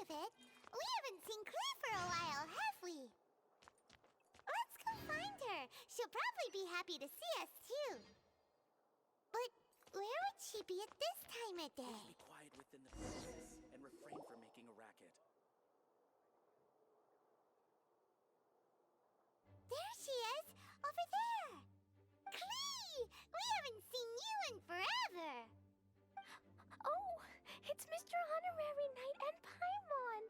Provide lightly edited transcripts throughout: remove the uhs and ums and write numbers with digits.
of it. We haven't seen Clee for a while, have we? Let's go find her. She'll probably be happy to see us, too. But where would she be at this time of day? Be quiet within the premises and refrain from making a racket. There she is, over there. Clee! We haven't seen you in forever. Oh, it's Mr. Honorary Knight and Paimon.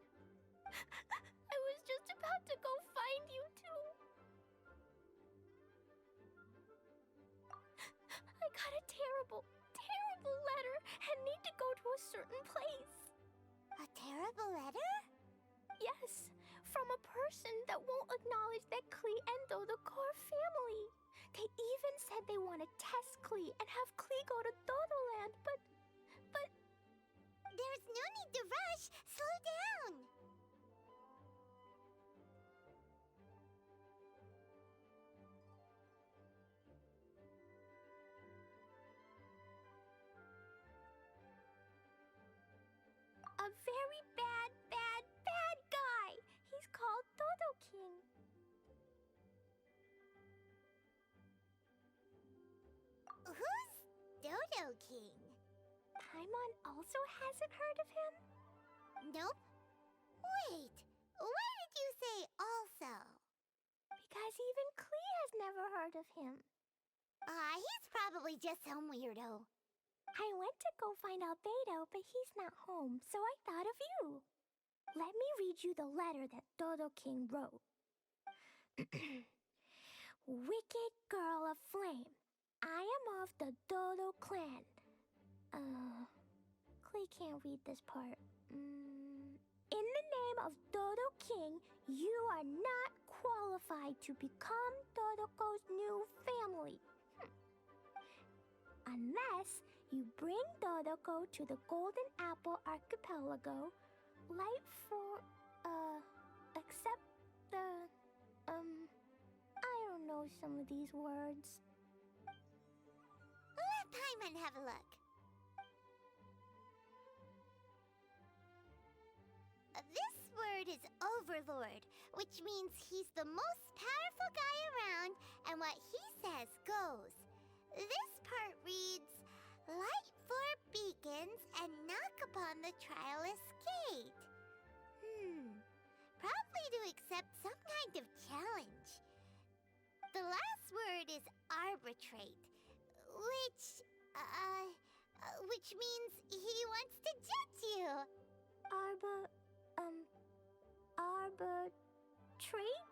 I was just about to go find you too. I got a terrible letter and need to go to a certain place. A terrible letter? Yes, from a person that won't acknowledge that Klee and Dodoko are family. They even said they want to test Klee and have Klee go to Dodoland, but... There's no need to rush. Slow down. A very bad guy. He's called Dodo King. Who's Dodo King? Paimon also hasn't heard of him? Nope. Wait, why did you say also? Because even Klee has never heard of him. He's probably just some weirdo. I went to go find out Beto, but he's not home, so I thought of you. Let me read you the letter that Dodo King wrote. Wicked girl of flame, I am of the Dodo clan. Klee can't read this part. In the name of Dodo King, you are not qualified to become Dodoko's new family. Unless you bring Dodoko to the Golden Apple Archipelago, except the, I don't know some of these words. Let Paimon have a look. This word is Overlord, which means he's the most powerful guy around, and what he says goes. This part reads, light four beacons and knock upon the trialist gate. Probably to accept some kind of challenge. The last word is arbitrate, which means he wants to judge you. Arbitrate?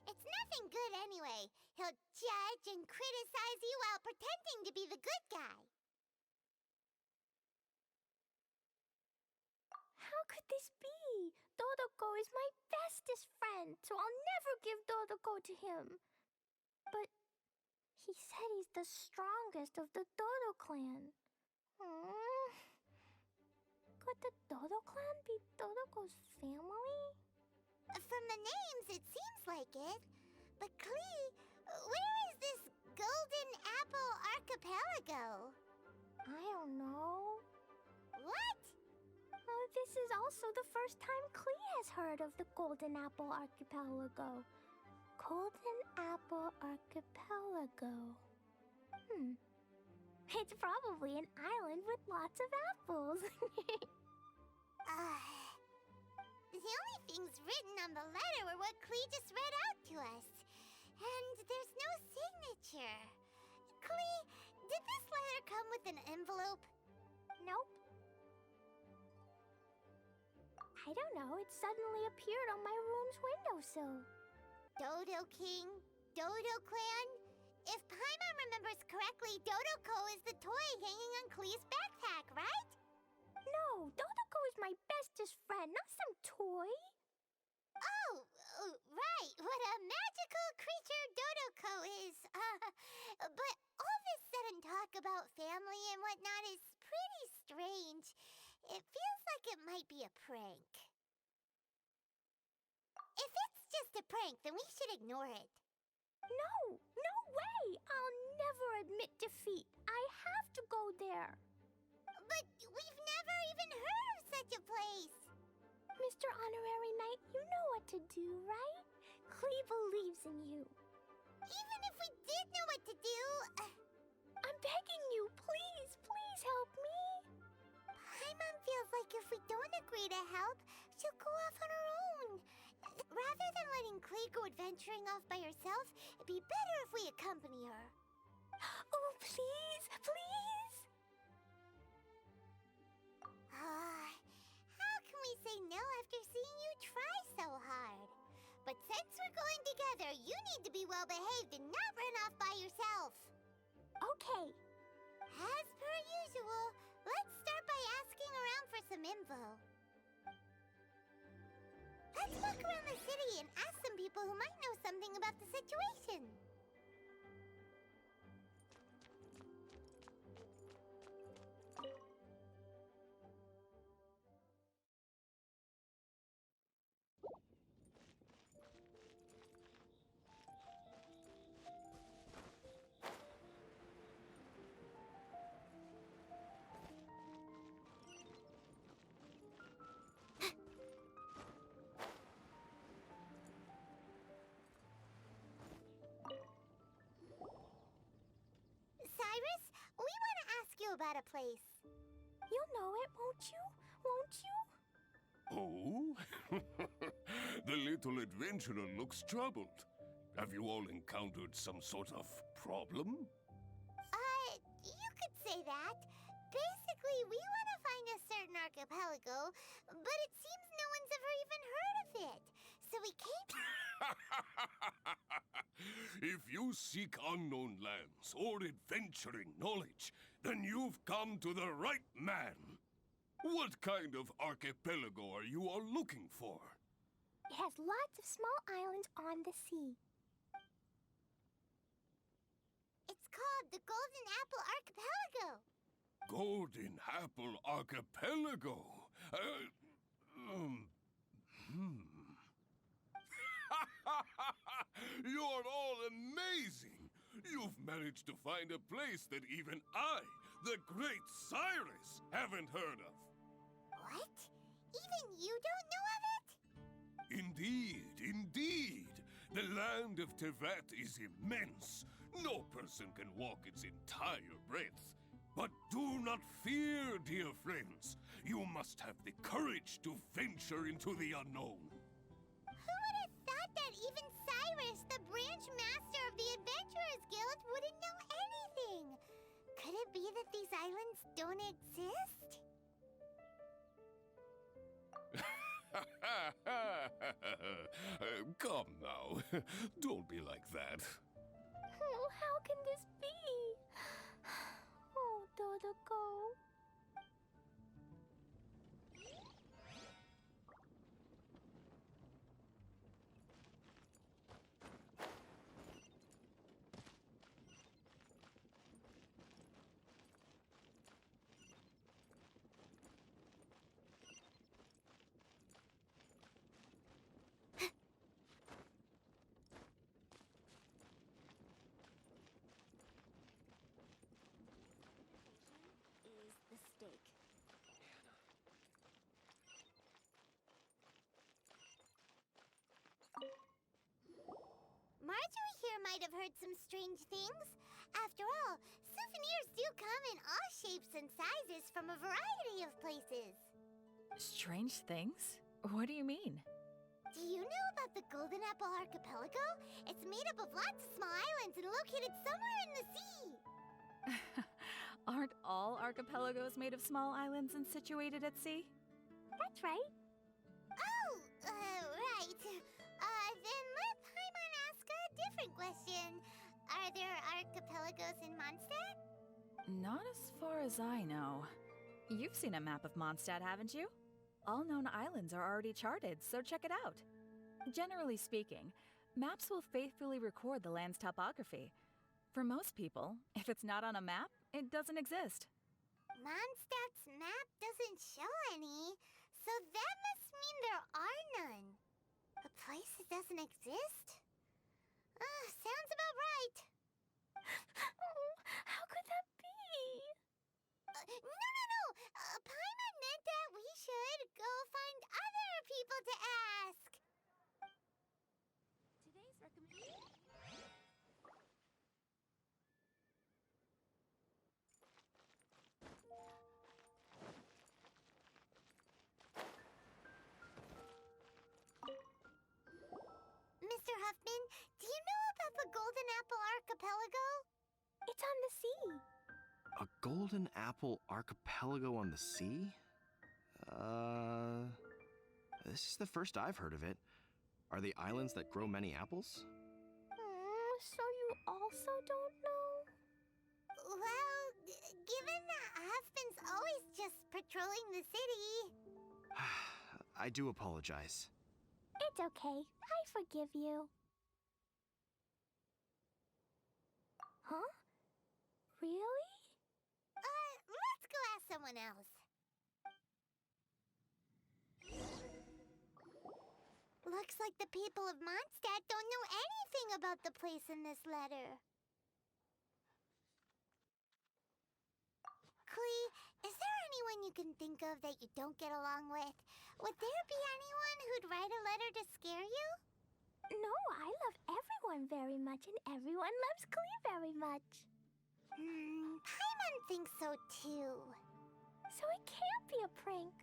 It's nothing good anyway. He'll judge and criticize you while pretending to be the good guy. How could this be? Dodoko is my bestest friend, so I'll never give Dodoko to him. But he said he's the strongest of the Dodo clan. Could the Dodo clan be Dodoko's family? From the names, it seems like it. But Klee, where is this Golden Apple Archipelago? I don't know. What? This is also the first time Klee has heard of the Golden Apple Archipelago. Golden Apple Archipelago. It's probably an island with lots of apples. The only things written on the letter were what Klee just read out to us. And there's no signature. Klee, did this letter come with an envelope? Nope. I don't know, it suddenly appeared on my room's windowsill. Dodo King, Dodo Clan. If Paimon remembers correctly, Dodoko is the toy hanging on Klee's backpack, right? No, Dodoko is my bestest friend, not some toy. Oh, right. What a magical creature Dodoko is. But all this sudden talk about family and whatnot is pretty strange. It feels like it might be a prank. If it's just a prank, then we should ignore it. No way! I'll never admit defeat. I have to go there. But we've never even heard of such a place. Mr. Honorary Knight, you know what to do, right? Klee believes in you. Even if we did know what to do, I'm begging you, please, please help me. Paimon feels like if we don't agree to help, she'll go off on her own. Rather than letting Klee go adventuring off by herself, it'd be better if we accompany her. Oh, please, please. How can we say no after seeing you try so hard? But since we're going together, you need to be well behaved and not run off by yourself. Okay. As per usual, let's start by asking around for some info. Let's look around the city and ask some people who might know something about the situation. Cyrus, we want to ask you about a place. You'll know it, won't you? Won't you? Oh? The little adventurer looks troubled. Have you all encountered some sort of problem? You could say that. Basically, we want to find a certain archipelago, but it seems no one's ever even heard of it. So we came. If you seek unknown lands or adventuring knowledge, then you've come to the right man. What kind of archipelago are you all looking for? It has lots of small islands on the sea. It's called the Golden Apple Archipelago. Golden Apple Archipelago? You're all amazing! You've managed to find a place that even I, the great Cyrus, haven't heard of. What? Even you don't know of it? Indeed, indeed. The land of Tevat is immense. No person can walk its entire breadth. But do not fear, dear friends. You must have the courage to venture into the unknown. Who would have thought that even Cyrus, the branch master of the Adventurers Guild, wouldn't know anything? Could it be that these islands don't exist? Come now. Don't be like that. Oh, how can this be? Oh, Dodoco. Is the stake. Marjorie here might have heard some strange things. After all, souvenirs do come in all shapes and sizes from a variety of places. Strange things? What do you mean? Do you know about the Golden Apple Archipelago? It's made up of lots of small islands and located somewhere in the sea. Aren't all archipelagos made of small islands and situated at sea? That's right. Oh, right. Then let Paimon ask a different question. Are there archipelagos in Mondstadt? Not as far as I know. You've seen a map of Mondstadt, haven't you? All known islands are already charted, so check it out. Generally speaking, maps will faithfully record the land's topography. For most people, if it's not on a map, it doesn't exist. Mondstadt's map doesn't show any, so that must mean there are none. A place that doesn't exist? Sounds about right. Oh, how could that be? No. Paimon meant that we should go find other Mr. Huffman, do you know about the Golden Apple Archipelago? It's on the sea. A golden apple archipelago on the sea? This is the first I've heard of it. Are they islands that grow many apples? So you also don't know? Well, given that Huffman's always just patrolling the city. I do apologize. It's okay. I forgive you. Huh? Really? Let's go ask someone else. Looks like the people of Mondstadt don't know anything about the place in this letter. Clee, is there anyone you can think of that you don't get along with? Would there be anyone who'd write a letter to scare you? No, I love everyone very much, and everyone loves Klee very much. Paimon thinks so too. So it can't be a prank.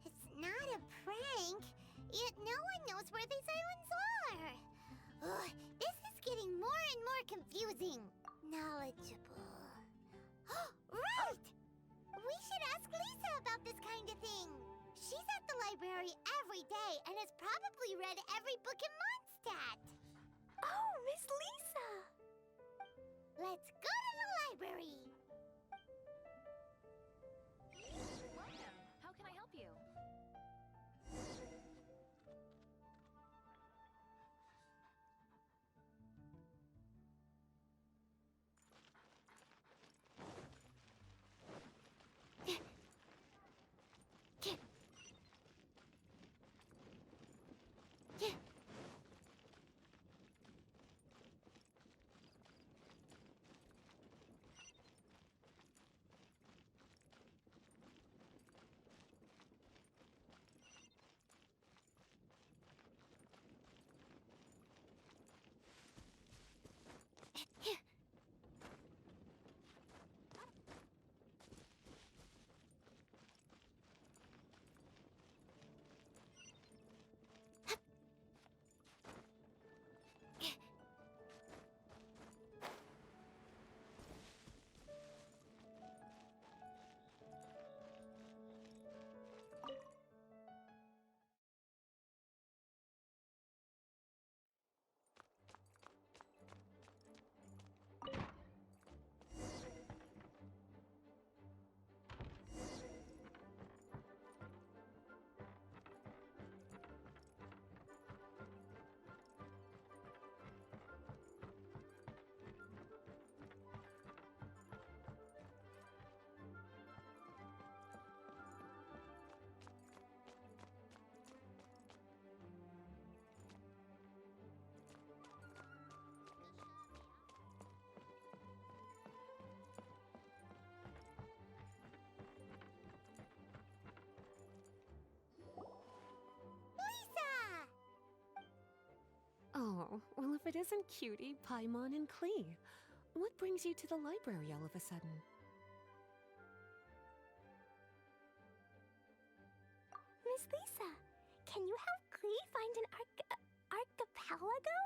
It's not a prank. Yet no one knows where these islands are. Ugh, this is getting more and more confusing. Knowledgeable. Right! We should ask Lisa about this kind of thing. She's at the library every day and has probably read every book in Mondstadt. Oh, Miss Lisa! Let's go to the library. Welcome. How can I help you? Oh, well, if it isn't Cutie, Paimon, and Klee, what brings you to the library all of a sudden? Miss Lisa, can you help Klee find an archipelago?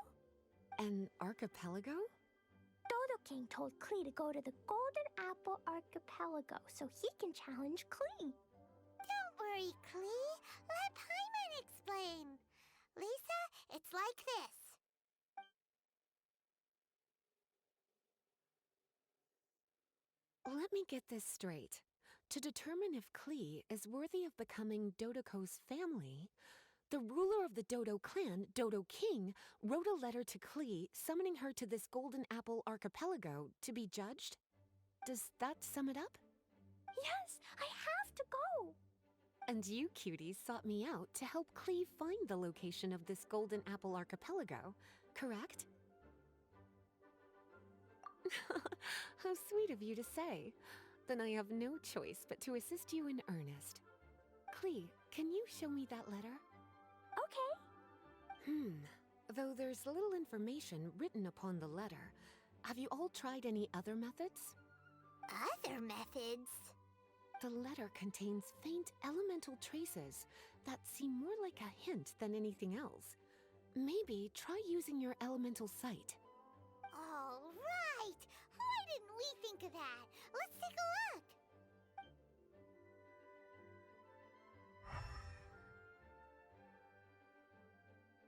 An archipelago? Dodo King told Klee to go to the Golden Apple Archipelago so he can challenge Klee. Don't worry, Klee. Let Paimon explain. Lisa, it's like this. Let me get this straight. To determine if Klee is worthy of becoming Dodoco's family, the ruler of the Dodo clan, Dodo King, wrote a letter to Klee summoning her to this Golden Apple Archipelago to be judged? Does that sum it up? Yes, I have to go. And you, cuties, sought me out to help Klee find the location of this Golden Apple Archipelago, correct? How sweet of you to say. Then I have no choice but to assist you in earnest. Klee, can you show me that letter? Okay. Though there's little information written upon the letter, have you all tried any other methods? Other methods? The letter contains faint elemental traces that seem more like a hint than anything else. Maybe try using your elemental sight. All right! Why didn't we think of that? Let's take a look!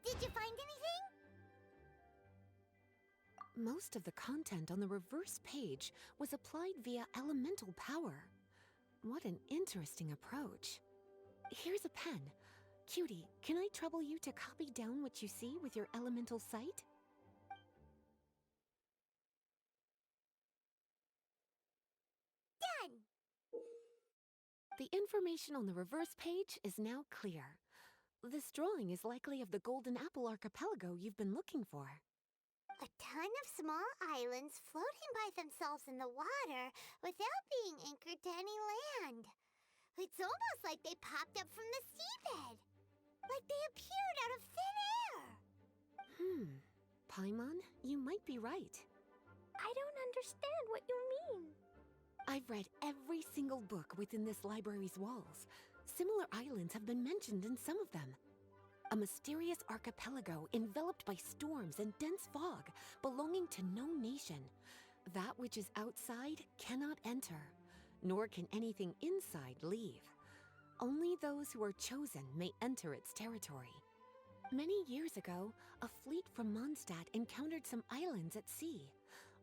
Did you find anything? Most of the content on the reverse page was applied via elemental power. What an interesting approach. Here's a pen. Cutie, can I trouble you to copy down what you see with your elemental sight? Done! The information on the reverse page is now clear. This drawing is likely of the Golden Apple Archipelago you've been looking for. A ton of small islands floating by themselves in the water without being anchored to any land. It's almost like they popped up from the seabed. Like they appeared out of thin air. Paimon, you might be right. I don't understand what you mean. I've read every single book within this library's walls. Similar islands have been mentioned in some of them. A mysterious archipelago enveloped by storms and dense fog, belonging to no nation. That which is outside cannot enter, nor can anything inside leave. Only those who are chosen may enter its territory. Many years ago, a fleet from Mondstadt encountered some islands at sea.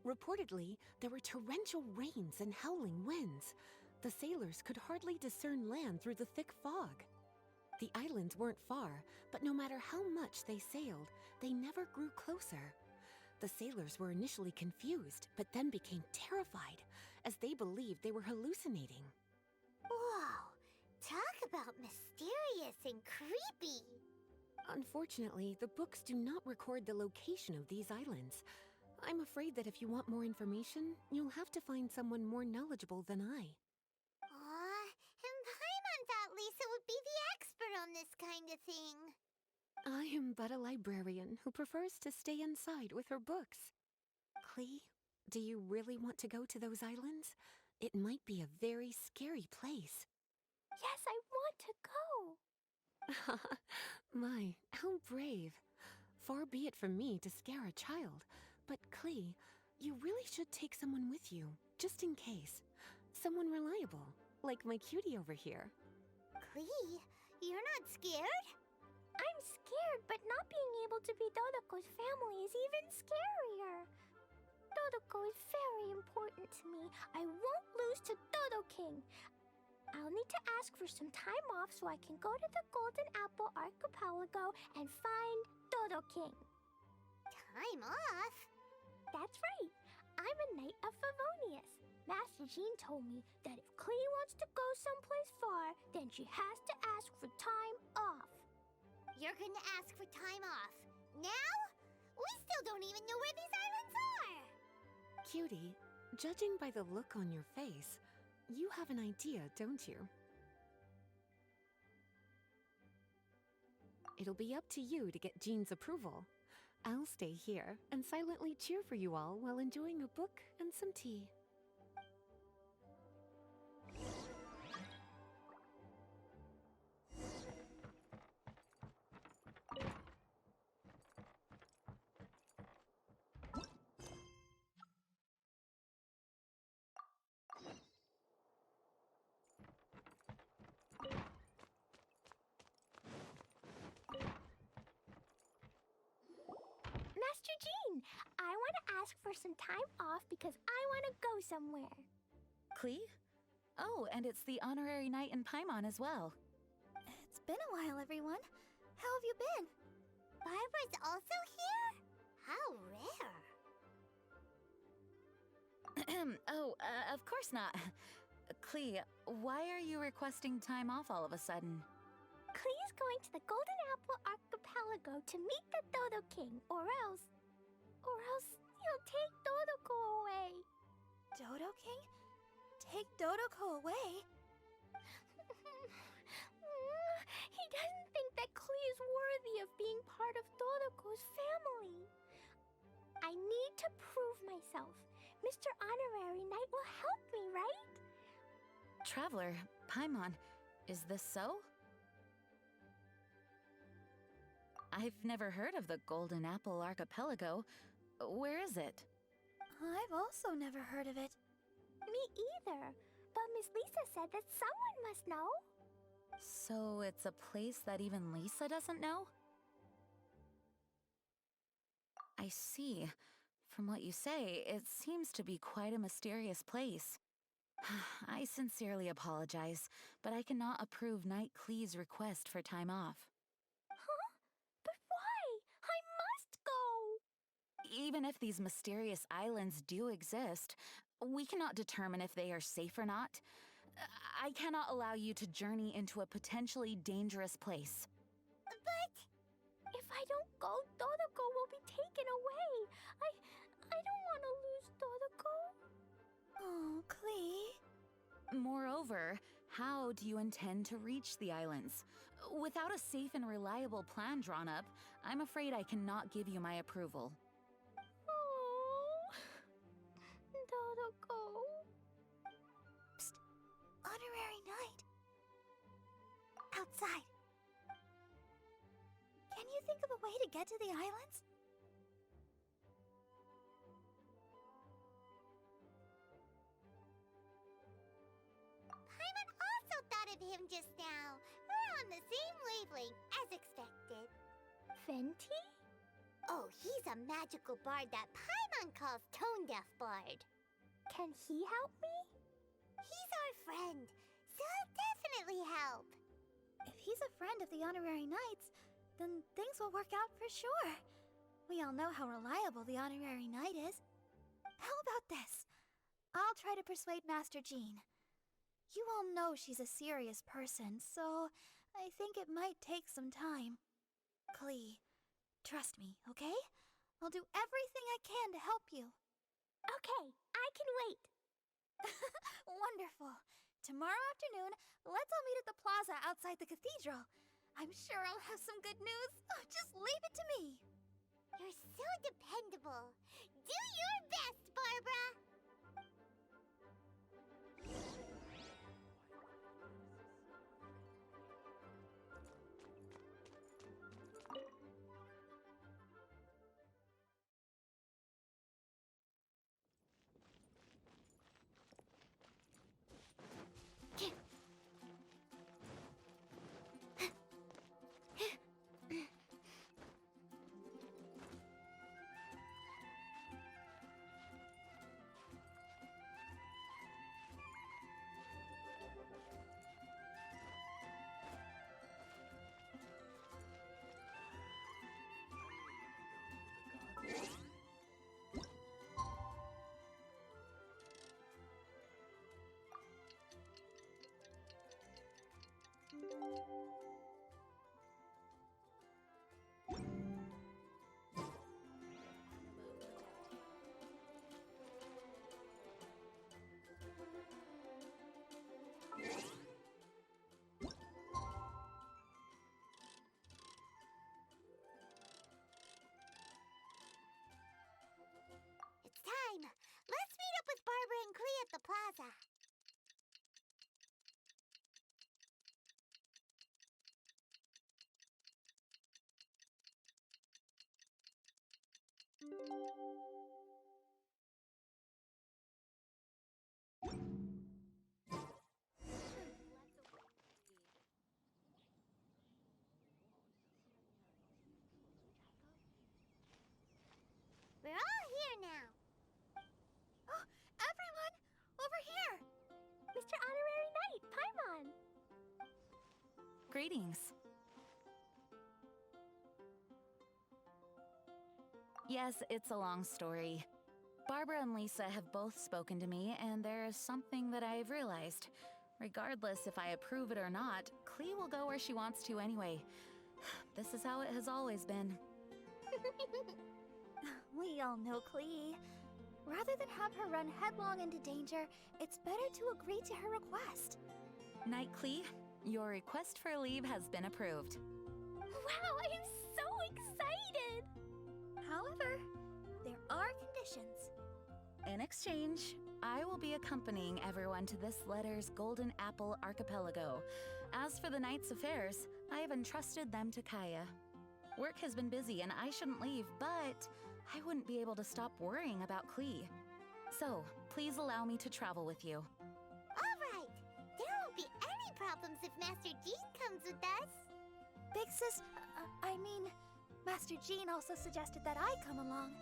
Reportedly, there were torrential rains and howling winds. The sailors could hardly discern land through the thick fog. The islands weren't far, but no matter how much they sailed, they never grew closer. The sailors were initially confused, but then became terrified, as they believed they were hallucinating. Whoa! Talk about mysterious and creepy! Unfortunately, the books do not record the location of these islands. I'm afraid that if you want more information, you'll have to find someone more knowledgeable than I. And Paimon thought Lisa would be the expert on this kind of thing. I am but a librarian who prefers to stay inside with her books. Klee, do you really want to go to those islands? It might be a very scary place. Yes, I want to go. My, how brave. Far be it from me to scare a child, but Klee, you really should take someone with you, just in case. Someone reliable, like my cutie over here. Klee, you're not scared? I'm scared, but not being able to be Dodoko's family is even scarier. Dodoko is very important to me. I won't lose to Dodo King. I'll need to ask for some time off so I can go to the Golden Apple Archipelago and find Dodo King. Time off? That's right. I'm a Knight of Favonius. Master Jean told me that if Klee wants to go someplace far, then she has to ask for time off. You're gonna ask for time off. Now? We still don't even know where these islands are! Cutie, judging by the look on your face, you have an idea, don't you? It'll be up to you to get Jean's approval. I'll stay here and silently cheer for you all while enjoying a book and some tea. Master Jean, I want to ask for some time off because I want to go somewhere. Klee? Oh, and it's the honorary knight in Paimon as well. It's been a while, everyone. How have you been? Barbara's also here? How rare. Of course not. Klee, why are you requesting time off all of a sudden? Klee's going to the Golden Apple Archipelago to meet the Dodo King, or else he'll take Dodoko away. Dodo King? Take Dodoko away? He doesn't think that Klee is worthy of being part of Dodoko's family. I need to prove myself. Mr. Honorary Knight will help me, right? Traveler, Paimon, is this so? I've never heard of the Golden Apple Archipelago. Where is it? I've also never heard of it. Me either. But Miss Lisa said that someone must know. So it's a place that even Lisa doesn't know? I see. From what you say, it seems to be quite a mysterious place. I sincerely apologize, but I cannot approve Knight Klee's request for time off. Huh? But why? I must go! Even if these mysterious islands do exist, we cannot determine if they are safe or not. I cannot allow you to journey into a potentially dangerous place. But if I don't go, Dodoko will be taken away. I don't want to lose Dodoko. Oh, Klee. Moreover, how do you intend to reach the islands? Without a safe and reliable plan drawn up, I'm afraid I cannot give you my approval. Oh, Dodoko. honorary knight. Outside. Can you think of a way to get to the islands? Paimon also thought of him just now. We're on the same wavelength, as expected. Fenty? Oh, he's a magical bard that Paimon calls Tone Deaf Bard. Can he help me? He's our friend, so he'll definitely help. If he's a friend of the honorary knights, then things will work out for sure. We all know how reliable the honorary knight is. How about this? I'll try to persuade Master Jean. You all know she's a serious person, so I think it might take some time. Klee, trust me, okay? I'll do everything I can to help you. Okay, I can wait. Wonderful. Tomorrow afternoon, let's all meet at the plaza outside the cathedral. I'm sure I'll have some good news. Just leave it to me. You're so dependable. Do your best, Barbara. It's time. Let's meet up with Barbara and Klee at the plaza. We're all here now. Oh, everyone! Over here! Mr. Honorary Knight, Paimon! Greetings. Yes, it's a long story. Barbara and Lisa have both spoken to me, and there is something that I've realized. Regardless if I approve it or not, Klee will go where she wants to anyway. This is how it has always been. We all know Klee. Rather than have her run headlong into danger, it's better to agree to her request. Knight Klee, your request for leave has been approved. Wow, I'm so excited! However, there are conditions. In exchange, I will be accompanying everyone to this letter's Golden Apple Archipelago. As for the night's affairs, I have entrusted them to Kaya. Work has been busy and I shouldn't leave, but I wouldn't be able to stop worrying about Klee. So, please allow me to travel with you. All right. There won't be any problems if Master Jean comes with us. Big Sis, Master Jean also suggested that I come along.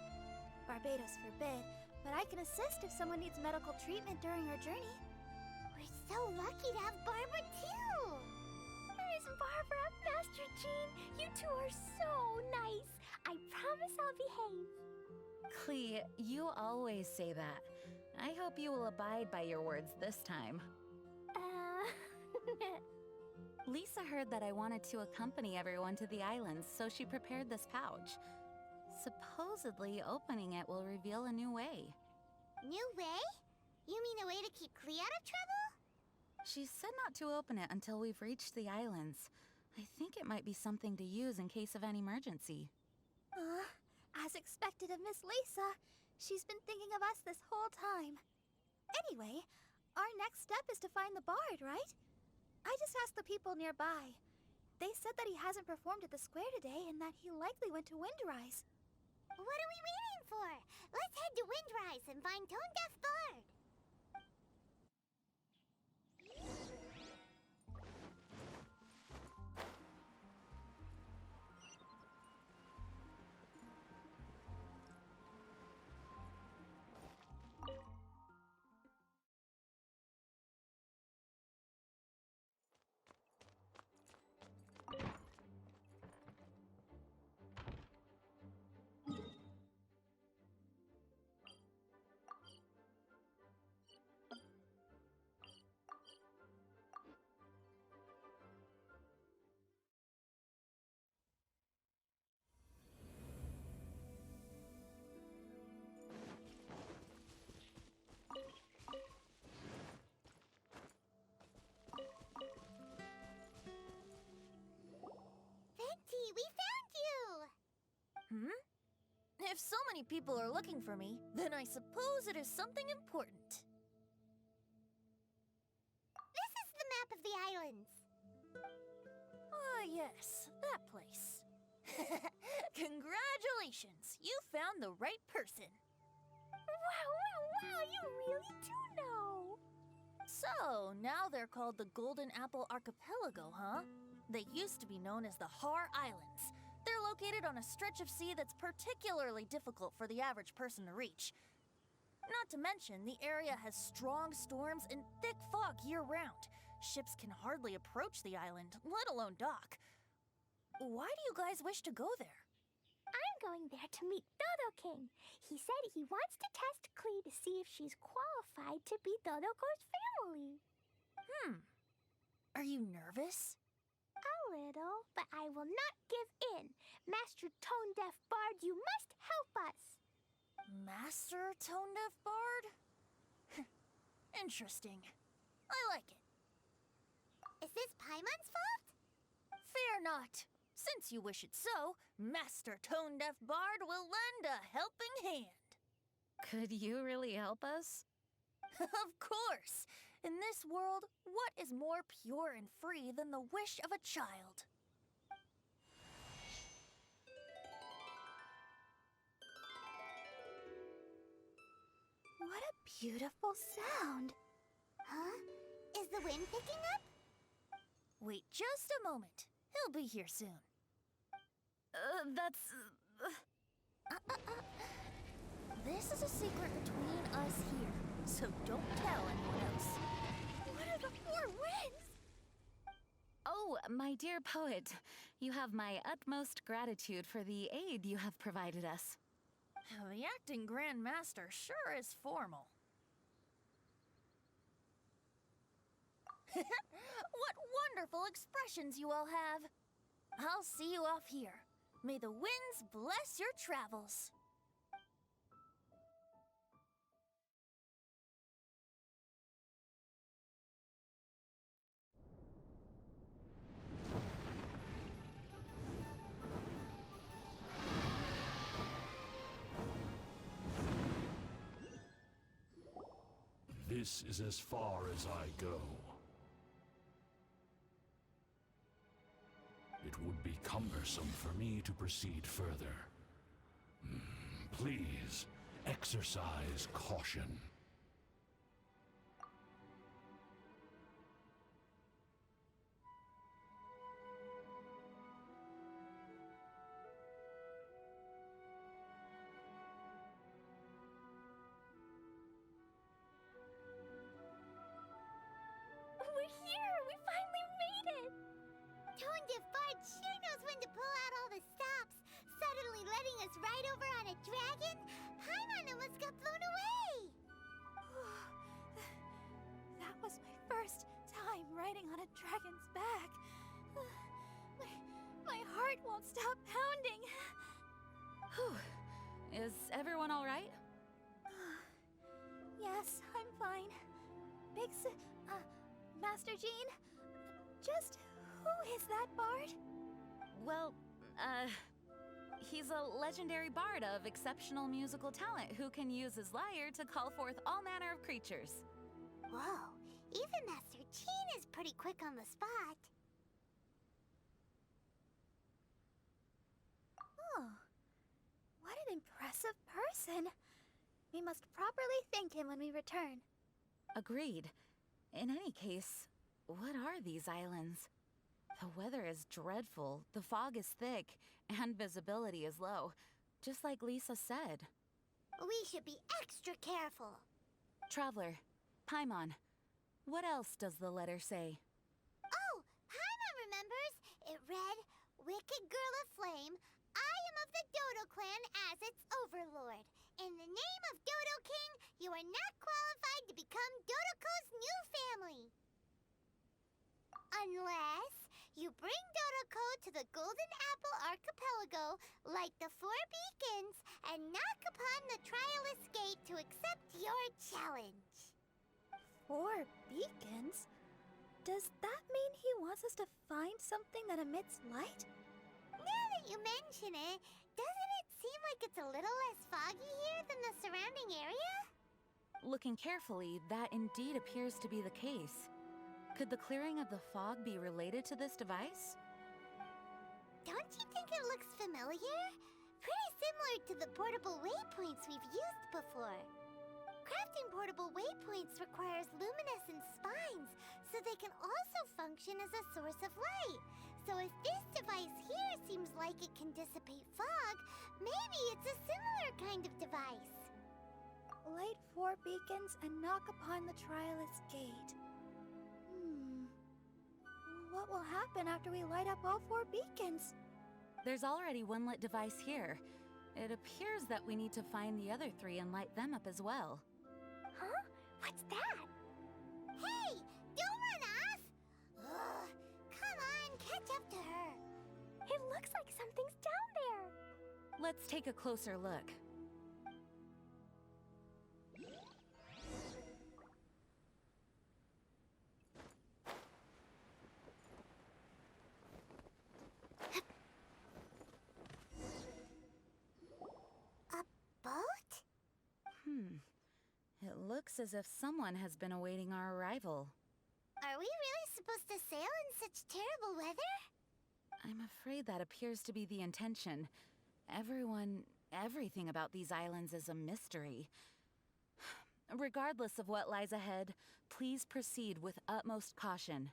Barbados forbid, but I can assist if someone needs medical treatment during our journey. We're so lucky to have Barbara, too. Miss Barbara, Master Jean, you two are so nice. I promise I'll behave. Klee, you always say that. I hope you will abide by your words this time. Lisa heard that I wanted to accompany everyone to the islands, so she prepared this pouch. Supposedly, opening it will reveal a new way. New way? You mean a way to keep Klee out of trouble? She said not to open it until we've reached the islands. I think it might be something to use in case of an emergency. As expected of Miss Lisa, she's been thinking of us this whole time. Anyway, our next step is to find the bard, right? I just asked the people nearby. They said that he hasn't performed at the square today and that he likely went to Windrise. What are we waiting for? Let's head to Windrise and find Tone Deaf Bard. We found you! If so many people are looking for me, then I suppose it is something important. This is the map of the islands. Ah, yes, that place. Congratulations! You found the right person. Wow, you really do know. So, now they're called the Golden Apple Archipelago, huh? They used to be known as the Har Islands. They're located on a stretch of sea that's particularly difficult for the average person to reach. Not to mention, the area has strong storms and thick fog year-round. Ships can hardly approach the island, let alone dock. Why do you guys wish to go there? I'm going there to meet Dodo King. He said he wants to test Klee to see if she's qualified to be Dodoko's family. Are you nervous? A little, but I will not give in. Master Tone Deaf Bard, you must help us. Master Tone Deaf Bard? Interesting. I like it. Is this Paimon's fault? Fear not. Since you wish it so, Master Tone Deaf Bard will lend a helping hand. Could you really help us? Of course. In this world, what is more pure and free than the wish of a child? What a beautiful sound. Huh? Is the wind picking up? Wait just a moment. He'll be here soon. This is a secret between us here, so don't tell anyone else. What are the four winds? Oh, my dear poet, you have my utmost gratitude for the aid you have provided us. The acting Grand Master sure is formal. What wonderful expressions you all have. I'll see you off here. May the winds bless your travels. This is as far as I go. It would be cumbersome for me to proceed further. Please, exercise caution. We're here! We finally made it! Tone Fart sure knows when to pull out all the stops, suddenly letting us ride over on a dragon. Paimon almost got blown away! That was my first time riding on a dragon's back. My heart won't stop pounding. Whew. Is everyone all right? Yes, I'm fine. Master Jean, just who is that bard? Well, he's a legendary bard of exceptional musical talent who can use his lyre to call forth all manner of creatures. Whoa, even Master Jean is pretty quick on the spot. Oh, what an impressive person. We must properly thank him when we return. Agreed. In any case, what are these islands? The weather is dreadful, the fog is thick, and visibility is low, just like Lisa said. We should be extra careful. Traveler, Paimon, what else does the letter say? Oh, Paimon remembers. It read, Wicked Girl of Flame, I am of the Dodo clan as its overlord. In the name of Dodo King, you are not qualified to become Dodoko's new family. Unless you bring Dodoko to the Golden Apple Archipelago, light the 4 beacons, and knock upon the Trialist Gate to accept your challenge. 4 beacons? Does that mean he wants us to find something that emits light? Now that you mention it, doesn't it seem like it's a little less foggy here than the surrounding area? Looking carefully, that indeed appears to be the case. Could the clearing of the fog be related to this device? Don't you think it looks familiar? Pretty similar to the portable waypoints we've used before. Crafting portable waypoints requires luminescent spines, so they can also function as a source of light. So if this device here seems like it can dissipate fog, maybe it's a similar kind of device. Light 4 beacons and knock upon the Trialist Gate. What will happen after we light up all 4 beacons? There's already one lit device here. It appears that we need to find the other 3 and light them up as well. Huh? What's that? Hey! Don't run off! Ugh, come on, catch up to her. It looks like something's down there. Let's take a closer look. Boat? It looks as if someone has been awaiting our arrival. Are we really supposed to sail in such terrible weather? I'm afraid that appears to be the intention. Everything about these islands is a mystery. Regardless of what lies ahead, please proceed with utmost caution.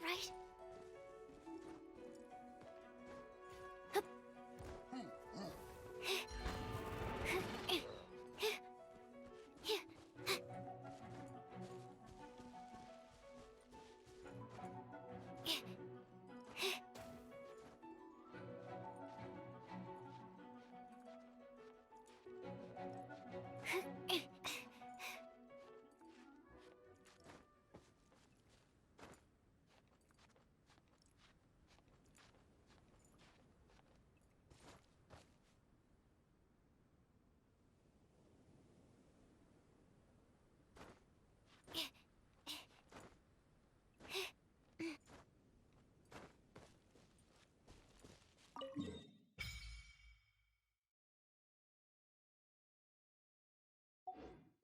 right?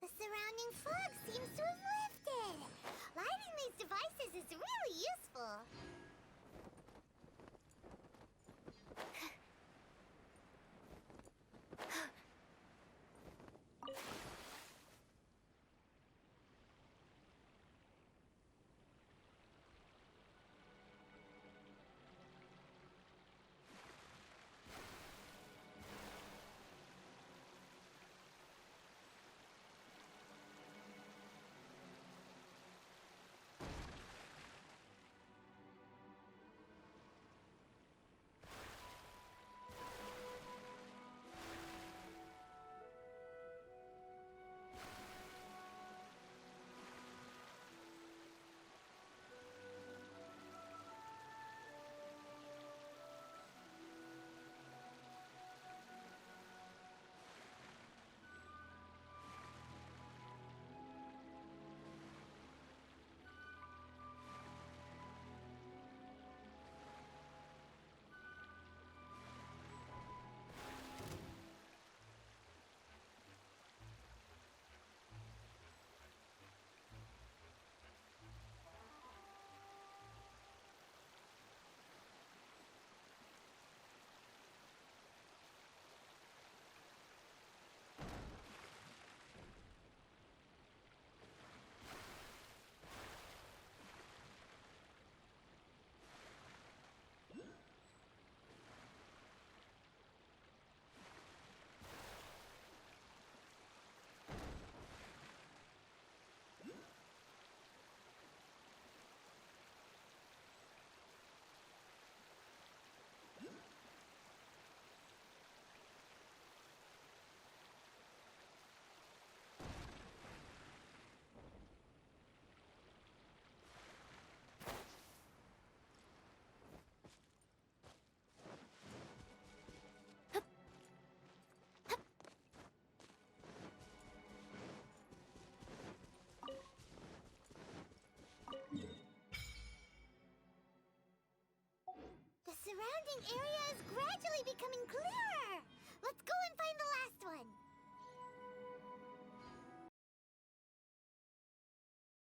The surrounding fog seems to have lifted. Lighting these devices is really useful. The surrounding area is gradually becoming clearer. Let's go and find the last one.